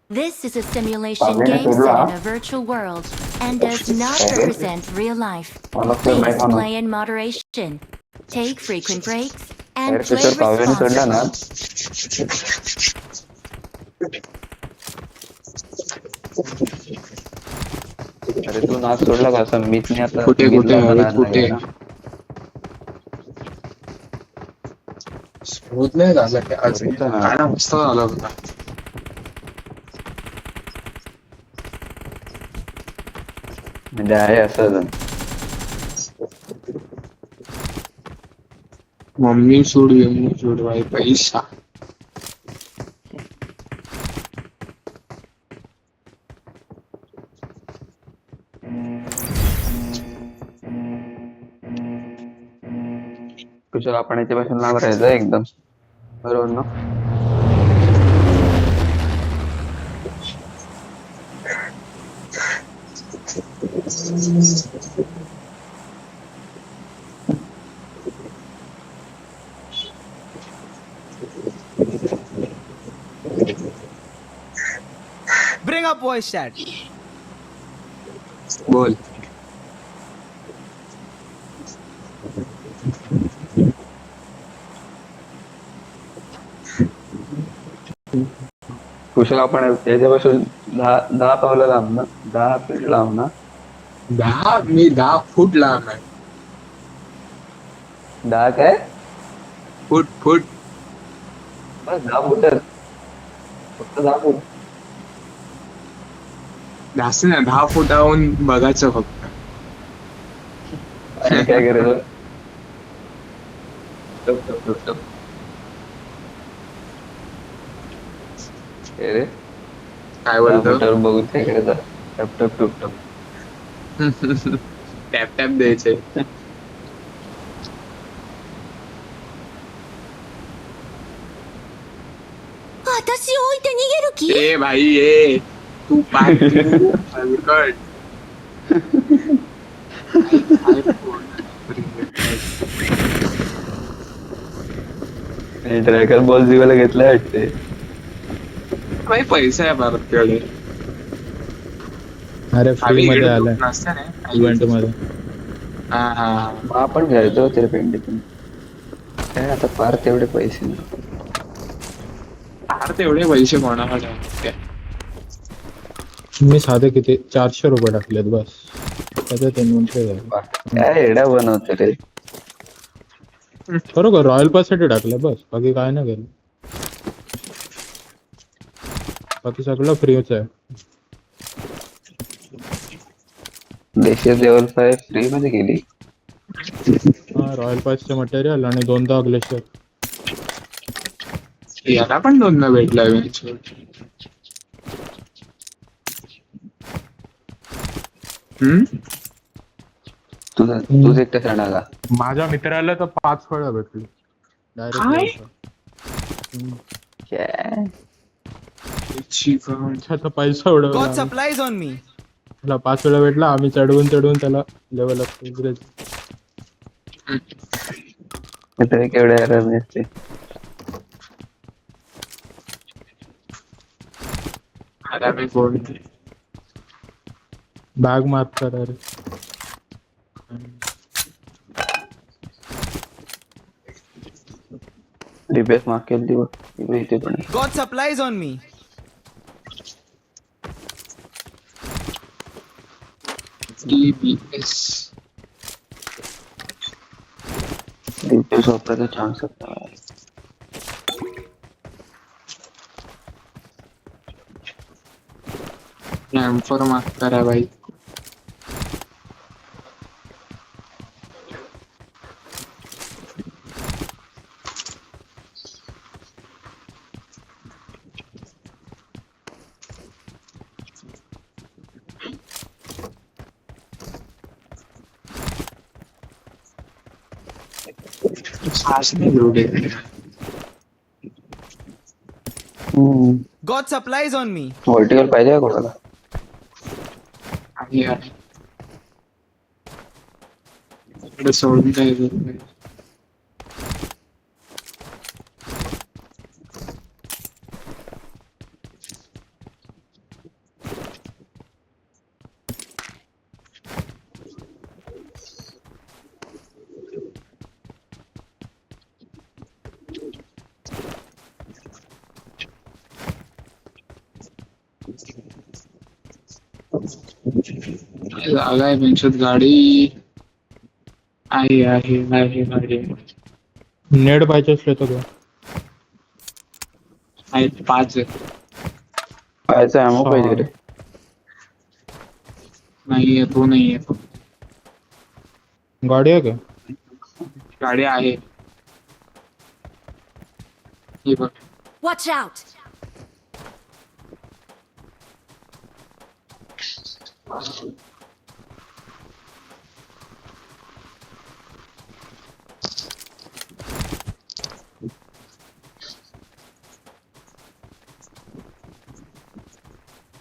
This is a simulation पावलेने game सोडला set in a virtual world and does not काय रे? represent real life. मला तर नाही Please म्हणून play in moderation. Take frequent breaks and air play pressure पावलेने सोडला ना. responsibly. अरे तू नाच सोडला का असं मीच नाही आता कुठे मीच कुठे लावणार हवेत नाही कुठे ना. होत नाही झालं की आज होतं ना. काय ना मस्त झाला होता. म्हणजे आहे असं मम्मी सोड भाई पैसा कुशल आपण याच्यापासून लांब राहायचं एकदम बरोबर ना. Bring up voice chat. बोल. कुशल आपण याच्यापासून 10 पावलं लांब ना 10 फीट लांब ना. 10 फूट लांब आहे. 10 काय फूट बस 10 फुटच फक्त 10 फूट. जास्त नाही 10 फुटाहून बघायचं फक्त. आणि काय करायचं टप टप टप टप. रे काय बोलतो फुटावर बघून काय करायचं टप टप टप टप. टॅप द्यायचे. ए भाई ए तू पाय हलकट. ट्रॅकर बॉल जीवाला घेतलाय वाटते. काही पैसा आहे भारतकडे. अरे फ्री मध्ये आलाय नसते ना इव्हेंट मध्ये. हा मग आपण घ्यायचो ते पेंटिंग काय आता फार तेवढे पैसे नाही. तेवढे पैसे कोणाकडे आहेत? मी साधे किती 400 रुपये टाकलेत बस. त्याच्यात इन्व्हेंटरी झाली. काय एडा बनवते रे. बरोबर रॉयल पास साठी टाकलं बस बाकी काय नाही केलं. बाकी सगळं फ्रीच आहे. देशी लेवल 5 फ्री मध्ये गेली. हा रॉयल पासचे मटेरियल आणि 2दा ग्लेशियर. याला पण 2 भेटला. तूच एकटा सांगा का. माझ्या मित्राला तर 5 फळं भेटली डायरेक्ट. त्याचा पैसा God उडवला. supplies on me. त्याला 5 वेळा भेटला. आम्ही चढवून त्याला लेवल अप तरी केवढे एरर दिसते. बॅग मार्क करा रे. रिपेस मार्क केली बघ इथे पण. God supplies on me. Ripesh वापरायचा चान्स होता. एम4 मार्क करा भाई. God supplies on me. Vertical पाहिजे का कोणाला. सोडून काय जागा आहे पेन्शत गाडी आहे आहे आहे आहे नेट पाहिजे असले तर घ्या. आहेत 5 आहे. पाहायचा अॅमो पाहिजे रे. नाही आहे तो नाही आहे. गाडी आहे का? गाडी आहे हे बघ. Watch out!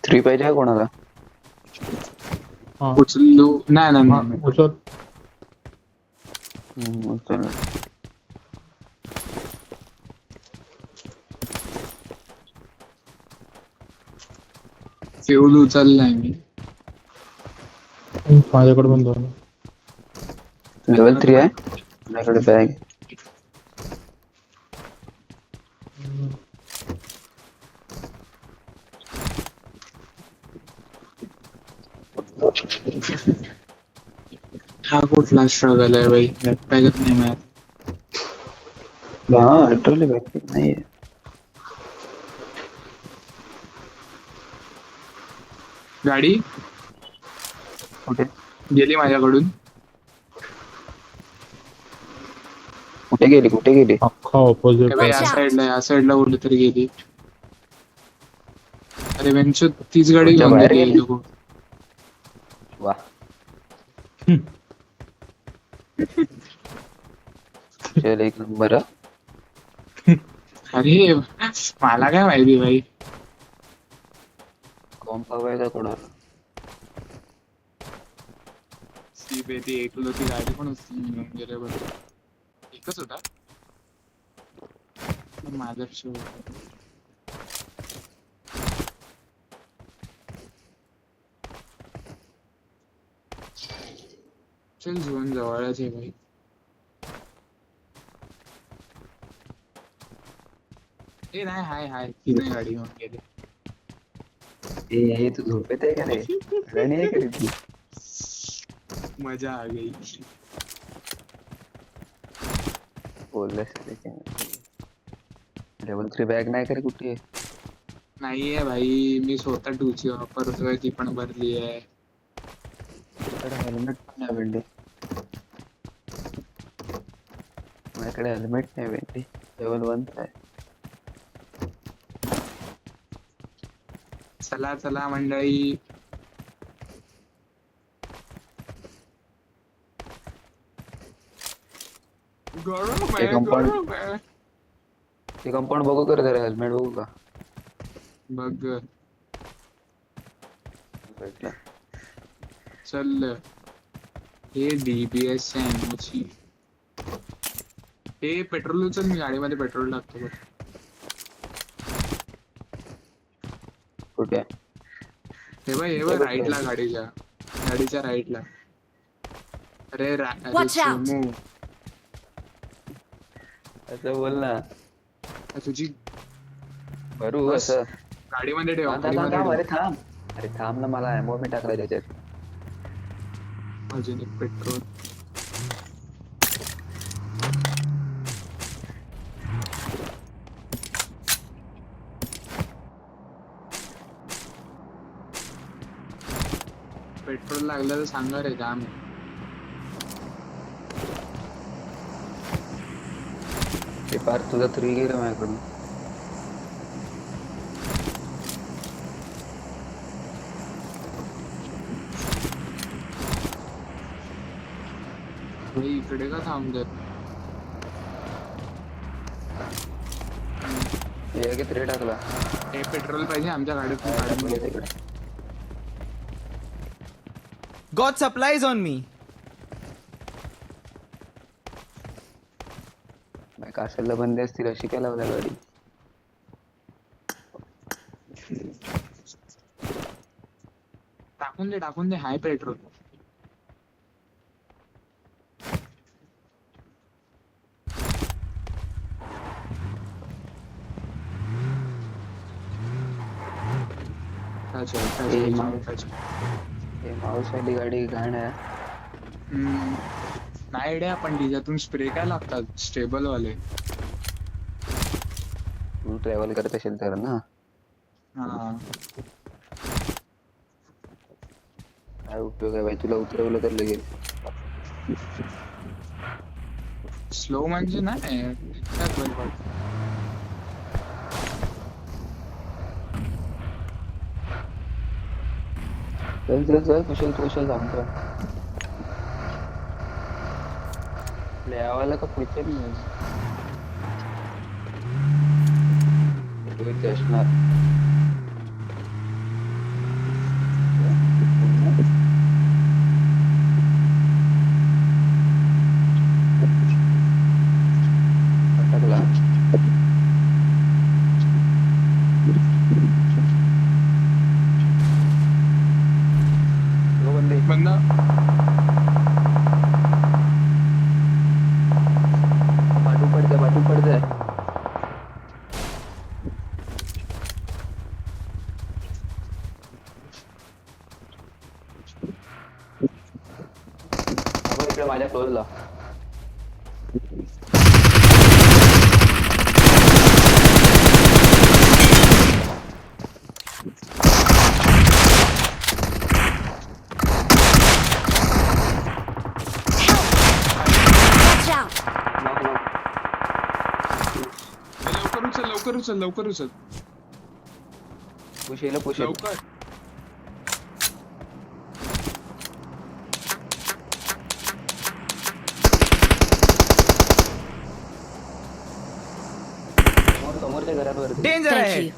थ्री पाहिजे का कोणाला? हा उचलू नाही नाही हा, नाही. उचल. चल. फ्यूल उचललाय मी. माझ्याकडे पण दोन. लेवल 3 आहे माझ्याकडे बॅग. हा कुठला स्ट्रगल आहे बाई. बॅगच नाही मिळत. हा लिटरली बॅग नाहीये. गाडी कुठे गेली माझ्याकडून. कुठे गेली कुठे गेली? अख्खा ऑपोजिट. या साईडला कुठे तरी गेली. अरे वेंचू तीच गाडी कोणत्या घेऊन बाहेर गेली गेली? लोक. वा. चल एक नंबर. अरे मला काय माहिती भाई. कॉम्प हवायचा कोणाला? ती एकलो ती गाडी पण घेऊन गेले बरं. एकच होता माझा शो. चल झोन जवळच आहे भाई. ए नाही हाय हाय ती नाही गाडी घेऊन गेली. ए तू झोपेत आहे का रे? गाणी आहे का रे ती? मजा आ गई. बोललंस लेवल 3 बॅग नाही का रे? कुठे आहे? नाहीये भाई. मी स्वतः टूची वापरतोय. ती पण भरली आहे. हेल्मेट पण नाही भेटले. माझ्याकडे हेल्मेट नाही भेटले. लेवल 1 आहे. चला चला मंडळी. गरम आहे गरम आहे. ते कंपाऊंड बघू कर जरा. हेल्मेट बघू का? बघ भेटला. चल हे डीपीएस ची. हे पेट्रोल उचल. मी गाडीमध्ये पेट्रोल टाकतो बघ. कुठे आहे? हे बघ राईटला. गाडीच्या राईटला. अरे Watch out. सोमू, असं बोल ना. तुझी भरू बस. असं. गाडीमध्ये ठेव. थांब, थांब, थांब. अरे थांब ना. मला अॅमो मी टाकलाय त्याच्यात. अजून एक पेट्रोल. पेट्रोल लागलं तर सांगा रे. जाम आहे. ते पार तुझा 3 गेला माझ्याकडून. भाई इकडे का थांबतात? हे की 3 टाकला. हे पेट्रोल पाहिजे आमच्या गाडीत. टाकलं तिकडे. Got supplies on me. काशाला बंदी असतील अशी काय लावल्या गाडी? टाकून दे हाय पेट्रोल. हे माऊसवाली गाडी घाण आहे. नाही रे, पण तिच्यातून स्प्रे काय लागतात स्टेबल वाले. तू ट्रॅव्हल करत असेल तर ना. हा काय उपयोग आहे बाई, तुला उतरवलं तर लगेच. स्लो म्हणजे नाही त्यात बरोबर. चल चल चल, कुशल कुशल थांबतो. यावाला का पुढचे नाही असणार. अटकला. हो बंदे. बंदा पाठू पडते. आपण इकडे माझ्या क्लोजला. Watch out! लवकर उचल पुशेला पुशेल. लवकर. समोरच्या घरात Danger Thank ahead. you.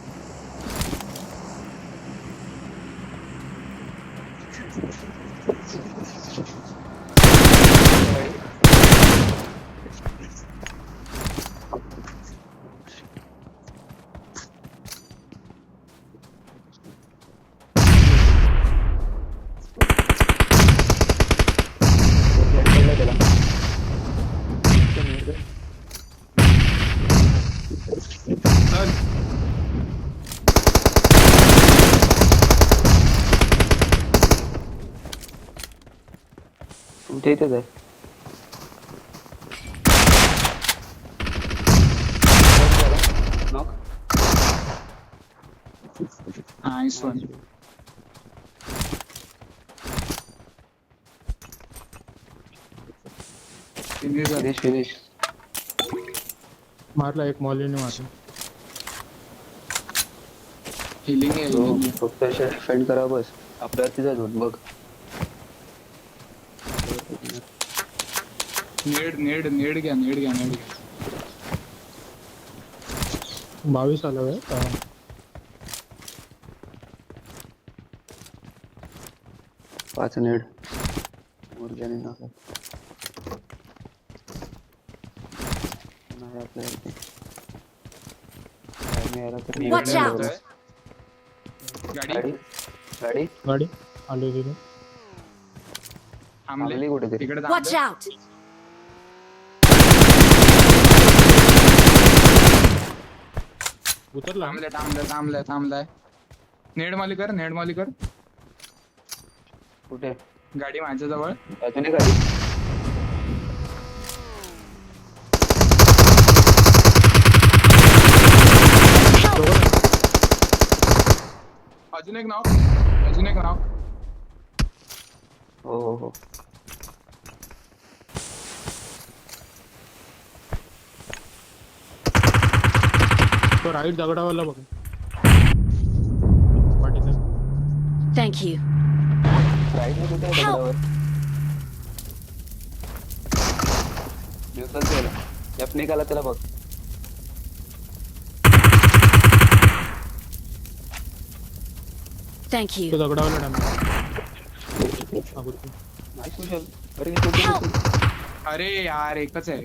चल. तुमच्या इथेच आहे. नॉक. Nice one. फिनिश. मारला एक मॉलीने मारला. हिलिंग आहे, healing आहे. फक्त अशा डिफेंड करा बस. आपल्यावरती जाऊन बघ. नेड घ्या. 22 आला व्हय. पाच नेड. मुर्ग्याने नका. नाही आपल्यावरती. काय नाही आला तर Watch निघायला out. बघ. गाडी गाडी गाडी आली तिथे. थांबले थांबली कुठेतरी. तिकडे Watch out! उतरला. थांबलाय. नेड माली कर. कुठे गाडी माझ्या जवळ. अजून एक गाडी. अजून एक नाव. हो. तो राईट दगडावाला बघ. पाठीचा. Thank you. राईट मध्ये कुठे आहे दगडावर. न्यूट्रल त्याला. लेफ्ट निघाला त्याला बघ. Thank you. तो दगडावाला डांबला. नाही कुशल. अरे कुठे अरे यार एकच आहे.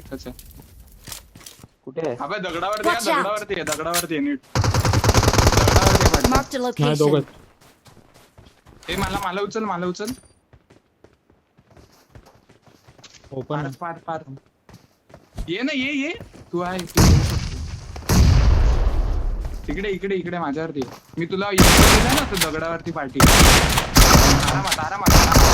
कुठे आहे. अबे Watch out. दगडावरती आहे नीट. दगडावरती पडलं. Marked a नाही location. दोघं. ए मला उचल. ओपन. पार. ये ना ये. तू आहे इकडे माझ्यावरती. मी तुला दिला ना तो दगडावरती पार्टी. आरामात आरामात आरामात.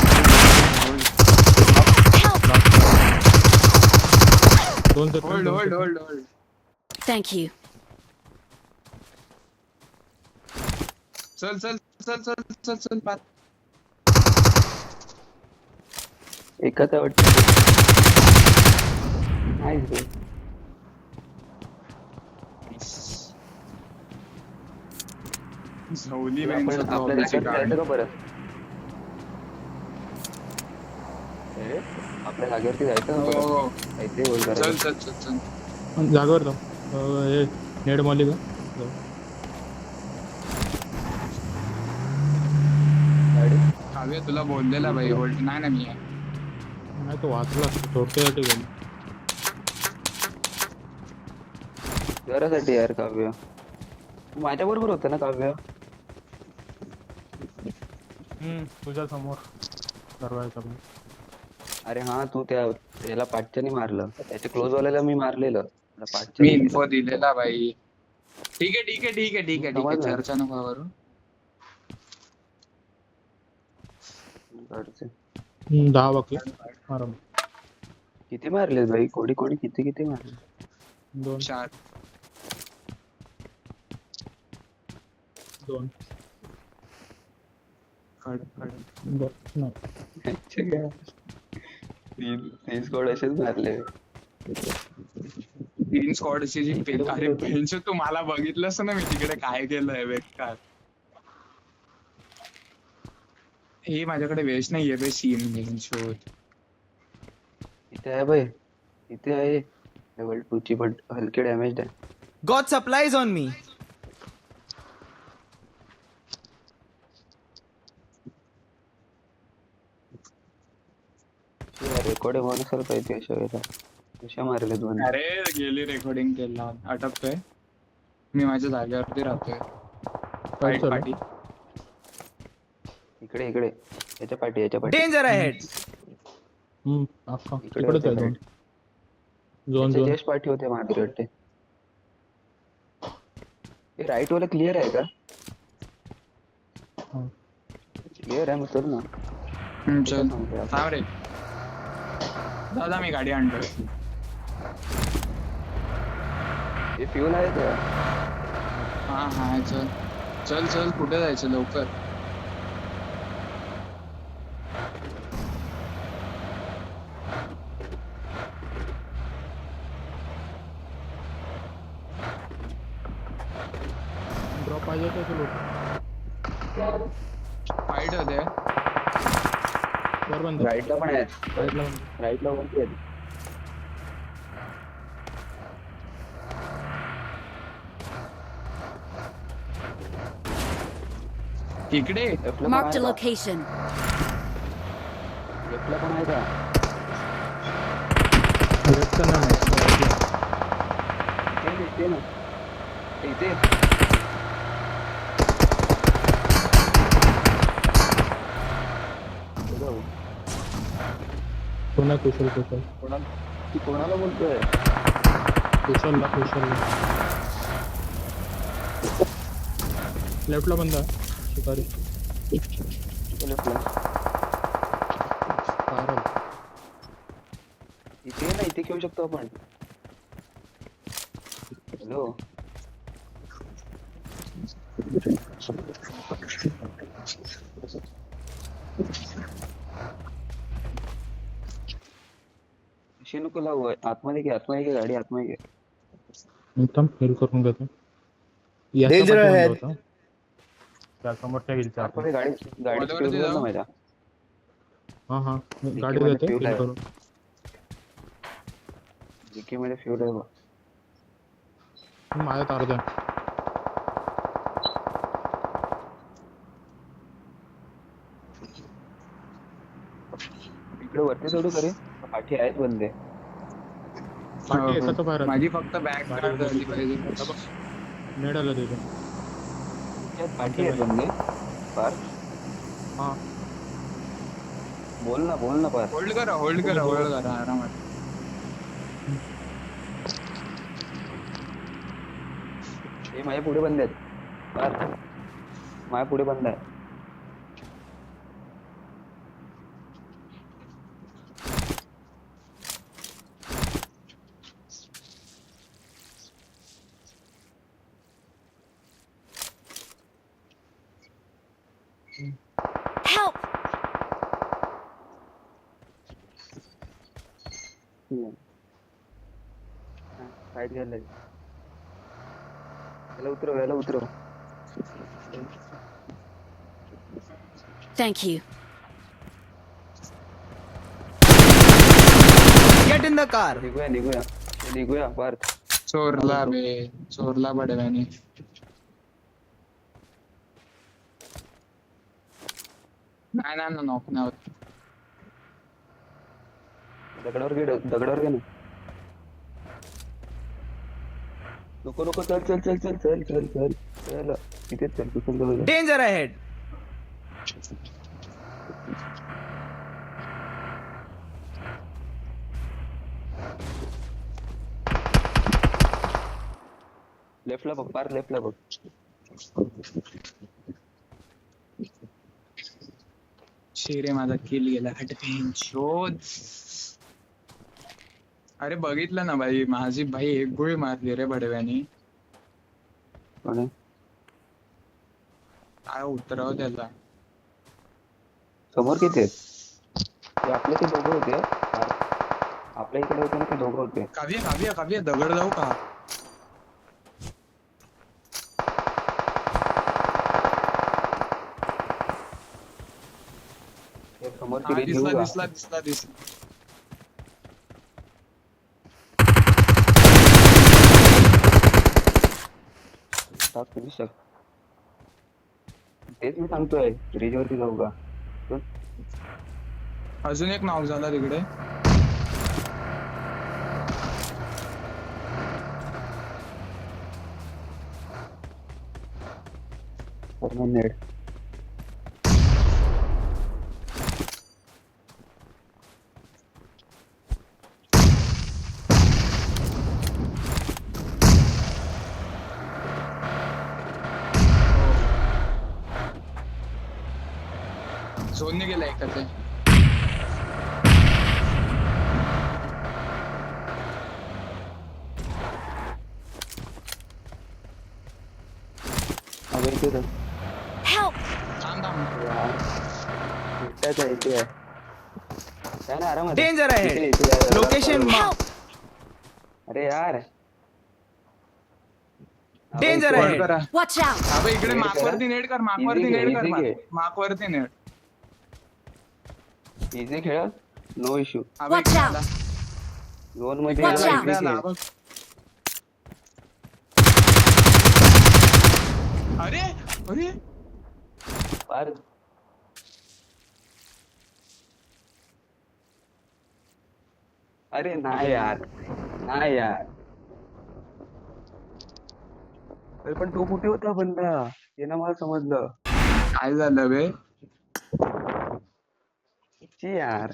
दोन सेकंड, होल्ड दोन hold second. Hold hold. Thank you. चल चल चल चल चल चल पार. एकच आहे वाटतं. नाईस बे. झवली आपल्या बँकच्या आपल्या प्रॉब्लेमची जागेवरती गाडी. जायचं का परत? ए, आपल्या जागेवरती जायचं का परत? हो काहीतरी होईल चल करायला. चल चल चल. जागेवर जाऊ. हे नेड मॉली का जाऊ. गाडी काव्य तुला बोललेला भाई होल्ड नाही ना मी आहे. नाही तो वाचला थोडक्यासाठी गेलो. घरासाठी यार काव्य. तू माझ्या बरोबर होता ना काव्य? तुझ्या समोर सर्वायचं. अरे हा तू त्याला पाठच्याने मारलं, त्याच्या क्लोज वाल्याला मी मारलेलं. त्याला मी पाठच्याने इन्फो दिलेला भाई. ठीक आहे ठीक आहे ठीक आहे ठीक आहे ठीक आहे. समजलं. चर्चा नको करू. काढते. 10 बाकी आराम. किती मारले भाई? कोणी कोणी किती किती मारले? 2 4 2 खड खड. नाही. अच्छा काय? तीन स्क्वॉड असेच मारले. 3 स्क्वॉडची जी पेन. अरे बेंच तू मला बघितलंस ना मी तिकडे काय केलंय बेकार. हे माझ्याकडे वेश नाहीये बे सीन घेऊन शोध. इथे आहे भाई, इथे आहे. लेवल 2 ची पण हलके डॅमेज आहे. Got supplies on me. Record म्हणून असायला पाहिजे अशा वेळेला. कशा मारले दोन? अरे गेली रेकॉर्डिंग केला अटकतोय. मी माझ्या जागेवरती राहतोय. फाईट चालू? पार्टी. इकडे इकडे याच्या पाठी याच्या पाठी. Danger ahead. अख्खा इकडे इकडेच आहे होते दोन. झोन त्याच्या झोन. जस्ट पाठी होते मागे वाटते. हे राईट वाला क्लिअर आहे का? हा. क्लिअर आहे मग चल ना. चल सांगतोय आपण. थांब रे. दादा मी गाडी आणतोय. हे फ्युल आहे का? हा हा चल चल चल कुठे जायचं लवकर. ड्रॉप पाहिजे का तुला? फाईट होते. वर बंद. राईटला पण आहे. राईटला राईटला वरती आहे. इकडे लेफ्टला पण Marked a आहे का? location. लेफ्टला पण आहे का? लेफ्टचा नाही राईटला. इथे ना इथे. जाऊ. कोणा कुशल कुशल कोणाला बोलतोय? कुशलला लेफ्टला बंद आहे. शिकारी लेफ्टला. कारल. इथे ना इथे खेळू शकतो आपण. हॅलो अशी नको लावू. आतमध्ये घे गाडी आतमध्ये घे. एकदम हेल करून घेतो. याचा Danger पाठी बंद ahead. होता. त्या समोरच्या हिलच्या आतमध्ये गाडी वरती फिरून जाऊ? ना माझ्या. हा गाडी मध्ये देते fuel heal आहे. करून. जीके मध्ये फ्युल आहे बघ. माझ्या तार द्या. इकडे वरती चढू करे. पाठी आहेत बंदे. पाठी एकाचा बाहेर आला. माझी फक्त बॅग गाडी झाली पाहिजे. नेड आलं तिथे. त्यात पाठी आहेत बंदे. पार हा बोल ना पार. होल्ड करा आरामात. हे माझ्या पुढे बंद आहेत. पार माझ्या पुढे बंद आहे. Help! फाईट घ्यायला याला उतरव Thank you. Get in the car. निघूया पार्थ. चोरला बडव्याने. नाही नॉक नाही होत. दगडावर घे ना. नको चल इथेच चल तू चल. Danger ahead. लेफ्टला बघ पार्थ, लेफ्टला बघ. शेरे माझा किल गेला. शोध. अरे बघितलं ना भाई, माझी भाई एक गोळी मारली रे बडव्याने. कोणी? काय उतराव त्याला. समोर किती आहेत? ते आपले ते दोघं होते. आपल्या इकडे होते ना ते दोघं होते. काव्य दगड जाऊ का? समोरची रेंज घेऊ का? दिसला. तेच मी सांगतोय, रेंज वरती जाऊ का? अजून एक नाव झाला तिकडे. नेट झोनने गेला एकाचे. Help! थांब. इथे आहे. काय ना आरामात. Danger ahead. इथे. Location mark. Help! अरे यार. Danger call ahead. करा. Watch out! अबे इकडे नेट माकवरती नेट कर. माकवरती Easy नेट कर. घे. माकवरती नेट. इझी खेळ, नो इश्यू. अबे Watch इकडे out. आला. झोन मध्ये Watch आला, out. इकडे इकडे आला, खेळ. बघ. अरे पार अरे नाही यार. अरे पण तो कुठे होता बंदा, ते ना मला समजलं. काय झालं बे. ची यार.